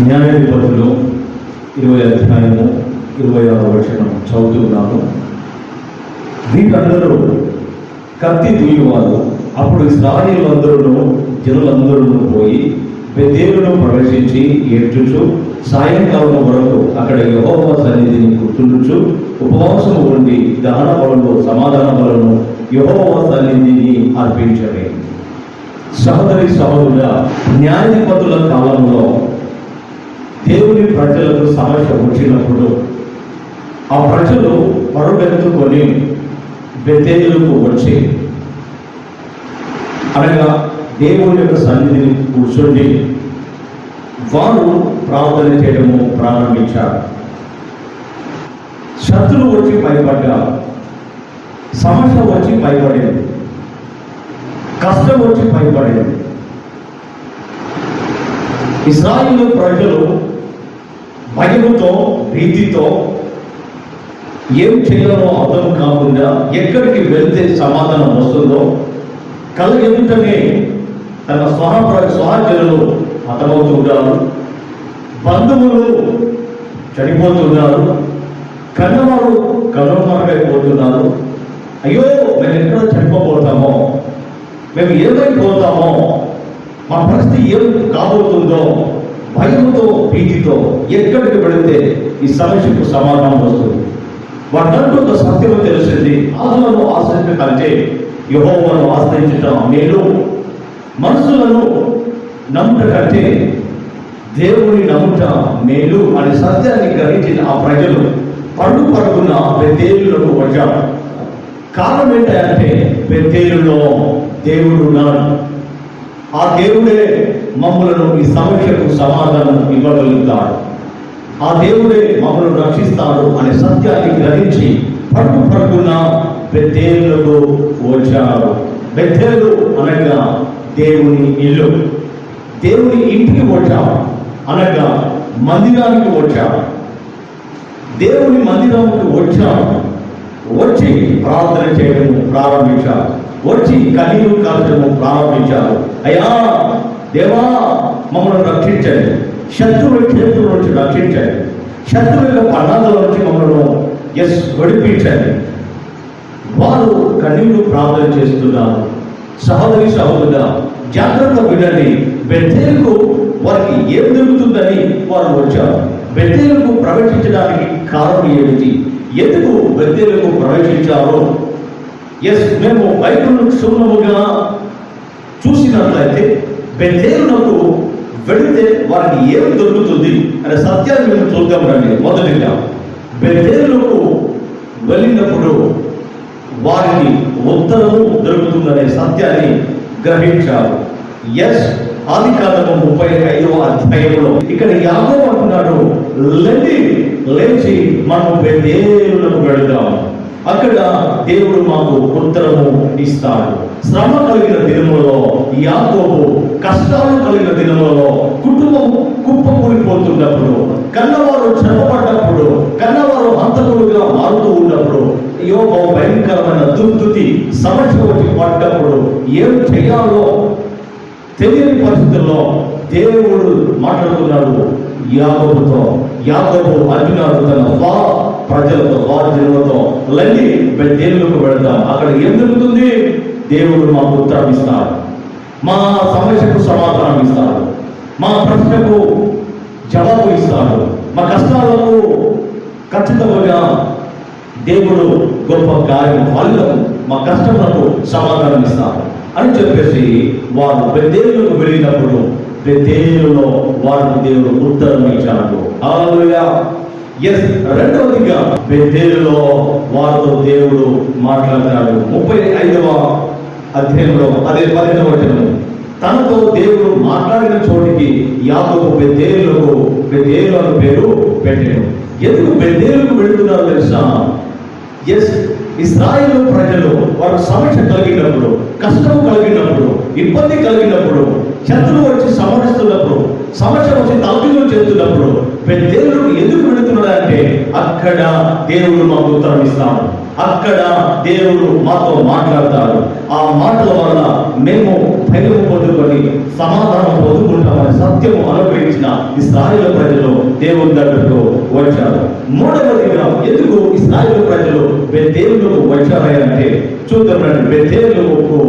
న్యాయాధిపతులు 20 అధ్యాయము 26వ వచనం చదువుతున్నాను. వీరందరూ కత్తి దూయువారు. అప్పుడు ఇశ్రాయేలులందరూ జనులందరూ పోయి బెతేలును ప్రవేశించి ఏడ్చుచు సాయంకాలం వరకు అక్కడ యెహోవా సన్నిధిని కూర్చుండుచు ఉపవాసము ఉండి దహన బలులు సమాధాన బలులను యెహోవా సన్నిధిని అర్పించని. సహోదరి సహోదరుల, న్యాయాధిపతుల కాలంలో దేవుని ప్రజలకు సమస్య వచ్చినప్పుడు ఆ ప్రజలు పరుగెత్తుకొని బెతేలుకు వచ్చి అనగా దేవుని యొక్క సన్నిధిని కూర్చొని వారు ప్రార్థన చేయడము ప్రారంభించారు. శత్రువు వచ్చి భయపడ్డారు, సమస్య వచ్చి భయపడేది, కష్టం వచ్చి భయపడేది. ఇశ్రాయేలు ప్రజలు భయముతో భీతితో ఏం చేయాలో అర్థం కాకుండా ఎక్కడికి వెళ్తే సమాధానం వస్తుందో కళ్ళ ఎదుటనే తన సహచరులు హతమవుతున్నారు, బంధువులు చనిపోతున్నారు, కన్నవారు కనుమరుగైపోతున్నారు. అయ్యో, మేము ఎక్కడ చనిపోతామో, మేము ఏమైపోతామో, మా పరిస్థితి ఏం కాబోతుందో భయంతో భీతితో ఎక్కడికి వెళితే ఈ సమస్యకు సమాధానం వస్తుంది. వాటంటూ ఒక సత్యము తెలిసింది. ఆత్మను ఆశ్రయించ కంటే యెహోవాను ఆశ్రయించటం మేలు. మనుషులను నమ్ముట కంటే దేవుని నమ్ముట మేలు అనే సత్యాన్ని గ్రహించిన ఆ ప్రజలు పడుకున్న బెతేలులకు వచ్చారు. కారణం ఏంటంటే బెతేలులో దేవుడు ఉన్నాడు. ఆ దేవుడే మమ్మలను ఈ సమస్యకు సమాధానం ఇవ్వగలుగుతాడు. ఆ దేవుడే మమ్మల్ని రక్షిస్తాడు అనే సత్యాన్ని గ్రహించి పడుకున్న బెతేలుకు వచ్చారు. బెతేలు అనగా దేవుని ఇల్లు. దేవుని ఇంటికి వచ్చారు అనగా మందిరానికి వచ్చారు. దేవుని మందిరానికి వచ్చారు. వచ్చి ప్రార్థన చేయడం ప్రారంభించారు. వచ్చి కన్నీరు కార్చడం ప్రారంభించారు. అయ్యా దేవా, మమ్మల్ని రక్షించండి, శత్రువుల చేతుల నుంచి రక్షించండి, శత్రువుల పన్నాల నుంచి మమ్మల్ని విడిపించండి. వారు కన్నీరు ప్రార్థన చేస్తున్నారు. సహోదరి సహోదరుల, జాగ్రత్త వినండి. బెతేలుకు వారికి ఏం జరుగుతుందని వారు వచ్చారు. బెతేలుకు ప్రవేశించడానికి కారణం ఏమిటి? ఎందుకు బెతేలుకు ప్రవేశించారు? మేము బైబిల్ను క్షుణ్ణముగా చూసినట్లయితే బెతేలునకు వెళితే వారికి ఏం దొరుకుతుంది అనే సత్యాన్ని మేము చూద్దాం రండి. మొదటిగా బెతేలుకు వెళ్ళినప్పుడు వారికి ఉత్తరము దొరుకుతుందనే సత్యాన్ని గ్రహించారు. ఆదికాండము 35వ అధ్యాయంలో ఇక్కడ యాకోబు అంటున్నాడు, లేచి మనం బెతేలునకు వెళదాం, అక్కడ దేవుడు మాకు ఉత్తరము ఇస్తాడు. శ్రమ కలిగిన దినములలో యాకోబు, కష్టాలు కలిగిన దినములలో కుటుంబం కుప్పకూలిపోతున్నప్పుడు, కన్నవారు చంపబడ్డప్పుడు, కన్నవారు హంతకులుగా మారుతూ ఉన్నప్పుడు, అయ్యో భయంకరమైన దుర్దుతి సమస్య వచ్చి పడ్డప్పుడు ఏం చేయాలో తెలియని పరిస్థితుల్లో దేవుడు మాట్లాడుతున్నాడు యాకోబుతో. యాకోబు అంటున్నాడు తన ప్రజలతో, జనులతో, లల్లి బెతేలుకు వెళదాం, అక్కడ ఏం జరుగుతుంది? దేవుడు మాకు ఉత్తరం ఇస్తాడు, మా సమస్యకు సమాధానం ఇస్తాడు, మా ప్రశ్నకు జవాబు ఇస్తాడు, మా కష్టాలకు ఖచ్చితంగా దేవుడు గొప్ప కార్యం వల్ల మా కష్టములకు సమాధానం ఇస్తాడు అని చెప్పేసి వారు బెతేలుకు వెళ్ళినప్పుడు బెతేలులో వారికి దేవుడు ఉత్తరం ఇచ్చాడు. హల్లెలూయా. రెండవదిగా బెతేలులో వారితో దేవుడు మాట్లాడతాడు. 35వ అధ్యాయంలో అదే 15వ వచనం, తనతో దేవుడు మాట్లాడిన చోటికి యాకోబు బెతేలు అని పేరు పెట్టాడు. ఎందుకు బెతేలుకు వెళుతున్నారు తెలుసా? ఇశ్రాయేలు ప్రజలు వారు సమస్య కలిగినప్పుడు, కష్టం కలిగినప్పుడు, ఇబ్బంది కలిగినప్పుడు, శత్రువు వచ్చి సమరిస్తున్నప్పుడు, సమస్య వచ్చి తలకిందులు చేస్తున్నప్పుడు బెతేలుకు ఎందుకు వెళుతున్నాడు అంటే అక్కడ దేవుడు మాకు ఉత్తరం ఇస్తాడు. అక్కడ దేవుడు మాతో మాట్లాడతాడు. ఆ మాటల వల్ల మేము ధైర్యం పొందుకొని సమాధానం పొందుకుంటామని సత్యము అనుగ్రహించిన ఇశ్రాయేలు ప్రజలు దేవుని దగ్గరకు వచ్చారు. మూడవదిగా ఎందుకు ఇశ్రాయేలు ప్రజలు బెతేలుకు వచ్చారంటే చూద్దాం రండి. బెతేలుకు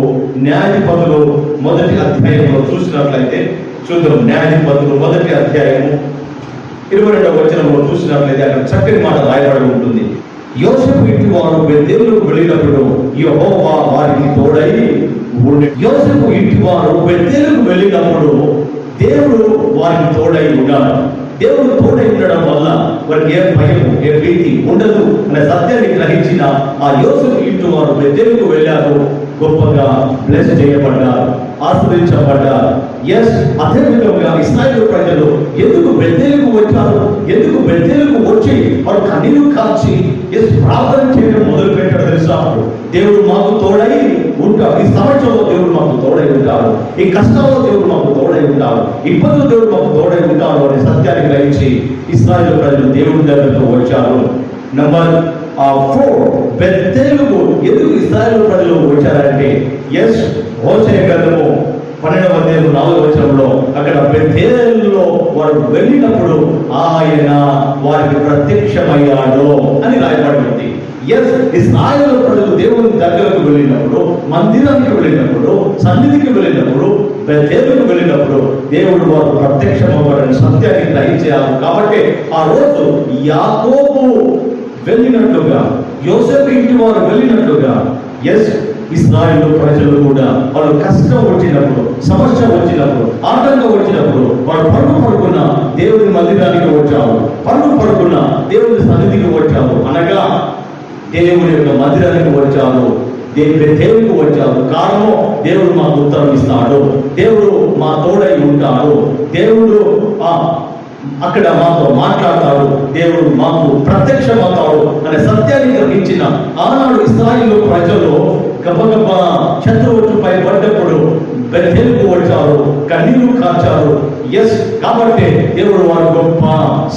న్యాయాధిపతులు 1వ అధ్యాయంలో చూసినట్లయితే చూద్దాం. న్యాయాధిపతులు 1వ అధ్యాయము 22వ వచనంలో చూసినట్లయితే అక్కడ చక్కని మాట రాయబడి ఉంటుంది. యోసేపు ఇంటి వారు బెతేలుకు వెళ్ళినప్పుడు యెహోవా వారికి తోడై ఉండే. యోసేపు ఇంటి వారు బెతేలుకు వెళ్ళినప్పుడు దేవుడు వారికి తోడై ఉన్నాడు. దేవుడు తోడై ఉండడం వల్ల వారికి ఏ భయం ఏ భీతి ఉండదు అనే సత్యాన్ని గ్రహించిన ఆ యోసేపు ఇంటి వారు బెతేలుకు వెళ్ళారు. గొప్పగా బ్లెస్ చేయబడ్డారు, ఆశీర్వదించబడ్డారు. అదే విధంగా ఇశ్రాయేలు ప్రజలు ఎందుకు బెతేలుకు వచ్చారు? ఎందుకు బెతేలుకు వచ్చి వారు కన్నీరు కాల్చి ప్రార్థన చేయడం మొదలు పెట్టారు తెలుసా? దేవుడు మాకు తోడై ఉంటాడు. ఈ సమస్యలో దేవుడు మాకు తోడై ఉంటాడు. ఈ కష్టాల్లో దేవుడు మాకు తోడై ఉంటాడు. ఇబ్బందులు దేవుడు మాకు తోడై ఉంటాడు అనే సత్యాన్ని గ్రహించి ఇశ్రాయేలు ప్రజలు దేవుని దగ్గరకు వచ్చారు. నంబర్ 4 బెతేలుకు ఎందుకు ఇశ్రాయేలు ప్రజలు వచ్చారంటే హోషేయ గ్రంథము 12వ అధ్యాయం 4వ వచనంలో అక్కడ బెతేలులో వారు వెళ్ళినప్పుడు ఆయన వారికి ప్రత్యక్షమయ్యాడు అని రాయబడి ఉంది. ఇశ్రాయేలు ప్రజలు దేవుని దగ్గరకు వెళ్ళినప్పుడు, మందిరానికి వెళ్ళినప్పుడు, సన్నిధికి వెళ్ళినప్పుడు, బెతేలుకు వెళ్ళినప్పుడు దేవుడు వారు ప్రత్యక్షమవ్వడని సత్యాన్ని గ్రహించారు. కాబట్టి ఆ రోజు యాకోబు వెళ్ళినట్లుగా, యోసేపు ఇంటి వారు వెళ్ళినట్లుగా ఇశ్రాయేలు ప్రజలు కూడా వాళ్ళు కష్టం వచ్చినప్పుడు, సమస్య వచ్చినప్పుడు, ఆటంకం వచ్చినప్పుడు వాళ్ళు పడుకున్న దేవుని మందిరానికి వచ్చావు, పడుకున్న దేవుని సన్నిధికి వచ్చావు, అనగా దేవుని యొక్క మందిరానికి వచ్చారు, దేవునికి వచ్చారు. కారణం దేవుడు మాకు ఉత్తరం ఇస్తాడు, దేవుడు మా తోడై ఉంటాడు, దేవుడు అక్కడ మాతో మాట్లాడతాడు, దేవుడు మాకు ప్రత్యక్షమవుతాడు అనే సత్యాన్ని గ్రహించిన ఆనాడు ఇశ్రాయేలు ప్రజలు గబగబ శత్రువుపై పడ్డప్పుడు బెతేలుకు వచ్చారు, కన్నీరు కార్చారు. కాబట్టి దేవుడు వారు గొప్ప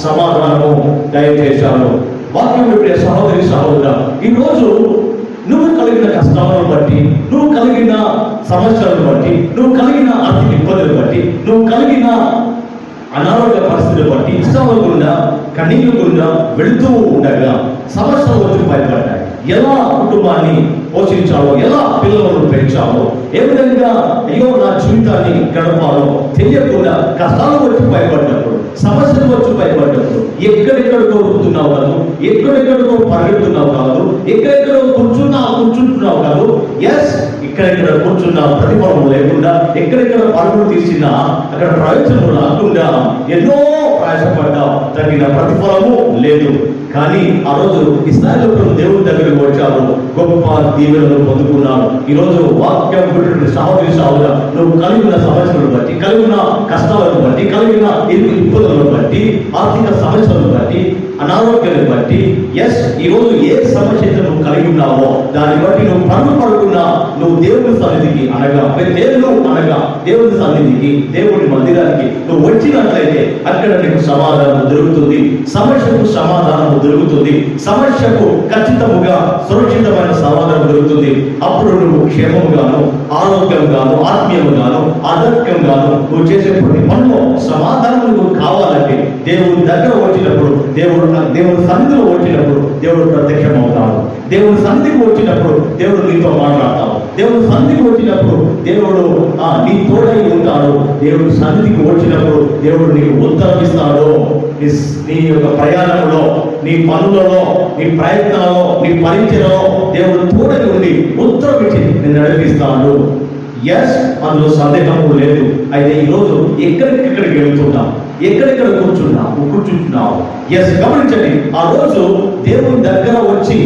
సమాధానము దయచేశారు. వాక్యం వినే సహోదరి సహోదరా, ఈరోజు నువ్వు కలిగిన కష్టాలను బట్టి, నువ్వు కలిగిన సమస్యలను బట్టి, నువ్వు కలిగిన ఆర్థిక ఇబ్బందులు బట్టి, నువ్వు కలిగిన అనారోగ్య పరిస్థితులు బట్టి ఇష్టాల గుండా, కన్నీళ్ళు గుండా వెళుతూ ఉండగా సమస్యలు వచ్చి భయపడ్డాయి. ఎలా కుటుంబాన్ని పోషించాలో, ఎలా పిల్లలను పెంచాలో, ఏ విధంగా అయ్యో నా జీవితాన్ని గడపాలో తెలియకుండా కష్టాలు వచ్చి భయపడ్డప్పుడు, సమస్యలు వచ్చి భయపడ్డప్పుడు ఎక్కడెక్కడికో వస్తున్నావు కాదు, ఎక్కడెక్కడికో పరిగెడుతున్నావు కాదు, ఎక్కడెక్కడో కూర్చుంటున్నావు కాదు. ఇక్కడెక్కడ కూర్చున్నా ప్రతిఫలం లేకుండా, ఎక్కడెక్కడ పరుగులు తీసినా అక్కడ ప్రయోజనం రాకుండా ఎన్నో ప్రయాసపడ్డావు, తగిన ప్రతిఫలము లేదు. కానీ ఆ రోజు ఇశ్రాయేలు దేవుని దగ్గరికి వచ్చారు, గొప్ప దీవెనలు పొందుకున్నారు. ఈరోజు వాక్యం సహోదరి సహోదరా, నువ్వు కలిగిన సమస్యలను బట్టి, కలిగిన కష్టాలను బట్టి, కలిగిన ఇబ్బందులను బట్టి, ఆర్థిక సమస్యలను బట్టి, అనారోగ్యాన్ని బట్టి, ఈరోజు ఏ సమస్య నువ్వు కలిగి ఉన్నావో దాన్ని బట్టి నువ్వు పడుకున్నా నువ్వు దేవుని సన్నిధికి అనగా దేవుని సన్నిధికి, దేవుని మందిరానికి నువ్వు వచ్చినట్లయితే అక్కడ నీకు సమాధానం దొరుకుతుంది, సమస్యకు సమాధానం దొరుకుతుంది, సమస్యకు ఖచ్చితముగా సురక్షితమైన సమాధానం దొరుకుతుంది. అప్పుడు నువ్వు క్షేమంగాను, ఆరోగ్యంగాను, ఆత్మీయంగాను, ఆధ్యాత్మికంగాను నువ్వు చేసే ప్రతి పనిలో సమాధానం నువ్వు కావాలంటే దేవుని దగ్గర వచ్చినప్పుడు, దేవుని సన్నిధిలో వచ్చినప్పుడు దేవుడు ప్రత్యక్షం అవుతాడు. దేవుని సన్నిధికి వచ్చినప్పుడు దేవుడు నీతో మాట్లాడతాడు. దేవుని సన్నిధికి వచ్చినప్పుడు దేవుడు నీ తోడై ఉంటాడు. దేవుడి సన్నిధికి వచ్చినప్పుడు దేవుడు నీకు ఉత్తరం ఇస్తాడు. నీ యొక్క ప్రయాణంలో, నీ పనులలో, నీ ప్రయత్నాలలో, నీ పరిచయలో దేవుడు తోడై ఉండి ఉత్తరం ఇచ్చి నేను నడిపిస్తాడు. అందులో సందేహము లేదు. అయితే ఈరోజు ఎక్కడికి వెళ్తున్నాం, ఎక్కడెక్కడ కూర్చుంటున్నావు. గమనించండి, ఆ రోజు దేవుని దగ్గర వచ్చి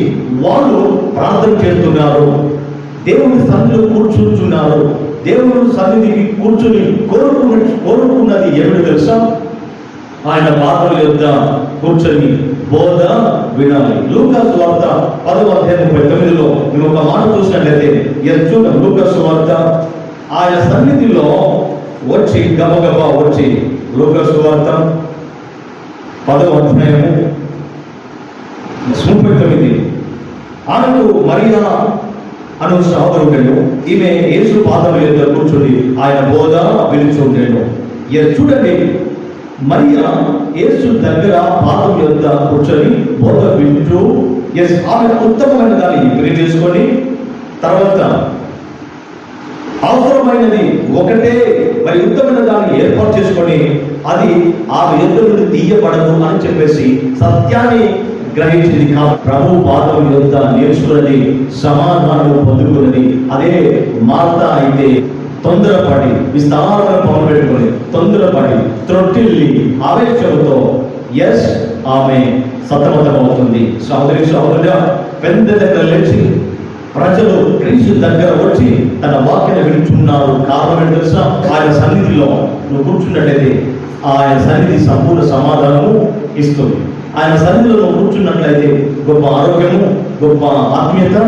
వాళ్ళు ప్రార్థన చేస్తున్నారు, దేవుని సన్నిధిలో కూర్చుంటున్నారు. దేవుని సన్నిధికి కూర్చుని కోరుకున్నది ఏమిటో తెలుసా? ఆయన పాదముల యొద్ద కూర్చొని బోధ వినాలి. లూకా సువార్త 10వ అధ్యాయం 39లో మేము ఒక మాట చూసినట్లయితే, చూడండి, లూకా సువార్త ఆయన సన్నిధిలో వచ్చి గబగబా వచ్చి, లూకా సువార్త 10వ అధ్యాయము 39 ఆమెకు మరియా అను సహోదరుడు, ఈమె యేసు పాదముల యొద్ద కూర్చొని ఆయన బోధ వినుచుండెను. చూడండి, మరియా యేసు దగ్గర పాదముల యొద్ద కూర్చొని బోధ వింటూ ఆమె ఉత్తమమైన దాన్ని ప్రియ చేసుకొని, తర్వాత అవసరమైనది ఒకటే మరి ఉత్తమైన దాన్ని ఏర్పాటు చేసుకొని అది ఆమె యొద్ద నుండి తీయబడదు అని చెప్పేసి సత్యాన్ని గ్రహించింది. ప్రభు పాదం యొద్ద నేర్చుకున్నది, సమాధానం పొందుకున్నది. అదే మార్తా అయితే తొందరపడి విస్తారమైన పనులు పెట్టుకొని తొందరపడి త్రొట్టిల్లి ఆవేశంతో ఆమె సతమతమవుతుంది. సహోదరి సహోదరుడా, పెద్ద దగ్గర లేచి ప్రజలు క్రీస్తు దగ్గర వచ్చి తన వాక్యాన్ని వింటున్నారు. కారణం ఏంటి తెలుసా? ఆయన సన్నిధిలో నువ్వు కూర్చున్నట్లయితే ఆయన సన్నిధి సంపూర్ణ సమాధానము ఇస్తుంది. ఆయన సన్నిధిలో నువ్వు కూర్చున్నట్లయితే గొప్ప ఆరోగ్యము, గొప్ప ఆత్మీయత,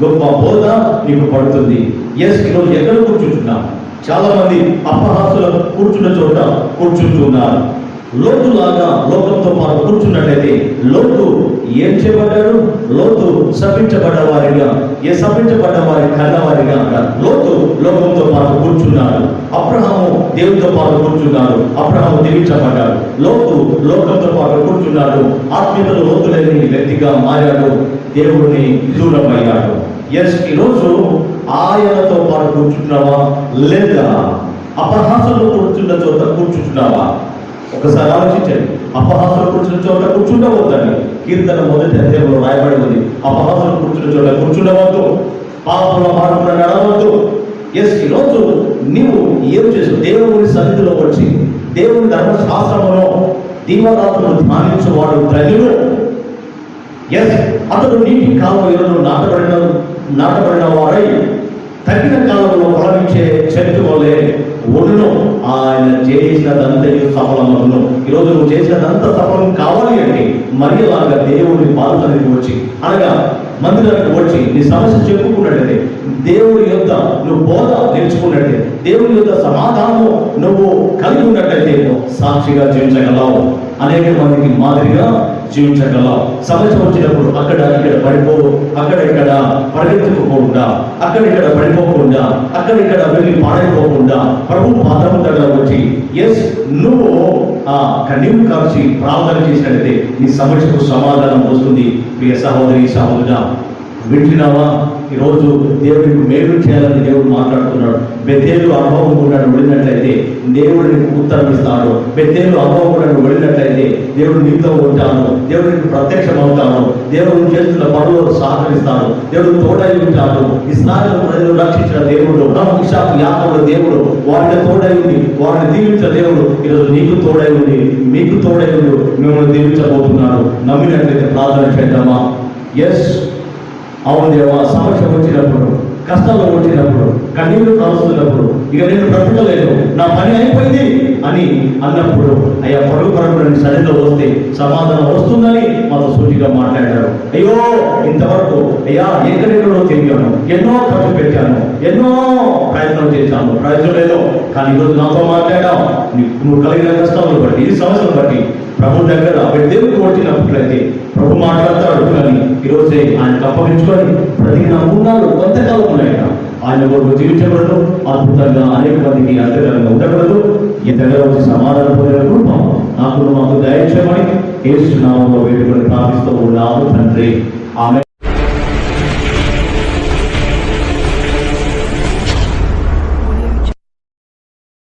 గొప్ప బోధ నీకు పడుతుంది. ఈరోజు ఎక్కడ కూర్చుంటున్నా? చాలా మంది అపహాసులు కూర్చున్న చోట కూర్చుంటున్నారు. లోతులాగా లోకంతో పాటు కూర్చున్నట్లయితే లోతు ఏం చేయబడ్డాడు? లోతు శపించబడ్డ వారిగా, శపించబడ్డ వారి కన్నవారిగా లోతు లోకంతో పాటు కూర్చున్నాడు. అబ్రహాము దేవుడితో పాటు కూర్చున్నాడు. అబ్రహాము దీవించబడ్డాడు. లోతు లోకంతో పాటు కూర్చున్నాడు. ఆత్మీయతలో లోతు లేని వ్యక్తిగా మారాడు. దేవుడిని దూరమయ్యాడు. ఈరోజు ఆయనతో పాటు కూర్చుంటున్నావా లేదా అపహాసంలో కూర్చున్న చోట కూర్చుంటున్నావా? ఒకసారి ఆలోచించండి. అపహాసంలో కూర్చున్న చోట కూర్చుండవద్దని కీర్తన మొదటి అధ్యాయంలో రాయబడి ఉంది. అపహాసంలో కూర్చున్న చోట కూర్చుండవద్దు, పాపంలో మార్పున నడవద్దు. ఈరోజు నీవు ఏం చేసు? దేవుని సన్నిధిలో వచ్చి దేవుని ధర్మశాస్త్రంలో దీవరాత్రులు ధ్యానించేవాడు ధన్యుడు. అతడు నీటి కాలువలో నాటబడిన వారై తగిన కాలంలో ఫలమిచ్చే చెట్టు వలె ఒడును. ఆయన చేసినదంతా సఫలమవును. ఈరోజు నువ్వు చేసినదంతా సఫలం కావాలి అంటే మరియలాగా దేవుడి పాదసన్నిధికి వచ్చి, అనగా మందిరానికి వచ్చి నీ సమస్య చెప్పుకున్నట్లయితే, దేవుడి యొక్క నువ్వు బోధ నేర్చుకున్నట్లయితే, దేవుడి యొక్క సమాధానము నువ్వు కలిగి ఉన్నట్లయితే సాక్షిగా జీవించగలవు. అనేక మందికి మాదిరిగా జీవించగలవు. సమస్య వచ్చినప్పుడు అక్కడ ఇక్కడ పడిపోవు, అక్కడ ఇక్కడ పరిగెత్తుకోకుండా, అక్కడ ఇక్కడ పడిపోకుండా, అక్కడ ఇక్కడ వెళ్ళి పాడైపోకుండా ప్రభు పాదము దగ్గర వచ్చి నువ్వు కన్నీరు కాల్చి ప్రార్థన చేసినట్లయితే నీ సమస్యకు సమాధానం వస్తుంది. ప్రియ సహోదరి సహోదరుడా, వింటున్నావా? ఈరోజు దేవుడికి మేలు చేయాలని దేవుడు మాట్లాడుతున్నాడు. బెతేలు అనుభవం కూడా వెళ్ళినట్లయితే దేవుడిని ఉత్తరం ఇస్తాడు. బెతేలు అనుభవం కూడా వెళ్ళినట్లయితే దేవుడు నీతో ఉంటాను, దేవుడికి ప్రత్యక్షం అవుతాను, దేవుడు చేస్తున్న పనులు సహకరిస్తాడు, దేవుడు తోడై ఉంటాడు. ఇశ్రాయేలు ప్రజలు రక్షించిన దేవుడు, ఇస్సాకు యాకోబుల దేవుడు, వారిని తోడై ఉంది, వారిని దీవించిన దేవుడు ఈరోజు నీకు తోడై ఉంది, మీకు తోడై ఉంది, మిమ్మల్ని దీవించబోతున్నాడు. నమ్మినట్లయితే ప్రార్థన చేద్దామా? అవును దేవా, సమస్య వచ్చినప్పుడు, కష్టాలు వచ్చినప్పుడు, కన్నీళ్లు కాలుస్తున్నప్పుడు, ఇక నేను బ్రతకలేదు, నా పని అయిపోయింది అని అన్నప్పుడు అయ్యా పరుగు సరిలో వస్తే సమాధానం వస్తుందని మాతో సూచిగా మాట్లాడారు. అయ్యో ఇంతవరకు అయ్యా ఎక్కడెక్కడో తిరిగాను, ఎన్నో ఖర్చు పెట్టాను, ఎన్నో ప్రయత్నం చేశాను, ప్రయత్నం లేదో, కానీ ఈరోజు నాతో మాట్లాడావు. నువ్వు కలిగిన కష్టాలను బట్టి, ఈ సమస్యను బట్టి ప్రభు దగ్గర దేవుడికి వచ్చినట్లయితే ప్రభు మాట్లాడతాడు. కానీ ఈరోజే ఆయన అప్పగించుకొని ప్రతి నమూనాలు కొంతకాలం ఉన్నాయట. ఆయన కొరకు జీవించబడదు, అద్భుతంగా అనేక మందికి అంతరంగా ఉండకూడదు. ఈ దగ్గర వచ్చి సమాధానం పొందిన రూపం మాకు దయచేయమని యేసు నామములో వేడుకొని ప్రార్థిస్తూ ఉన్నాము తండ్రి. ఆమె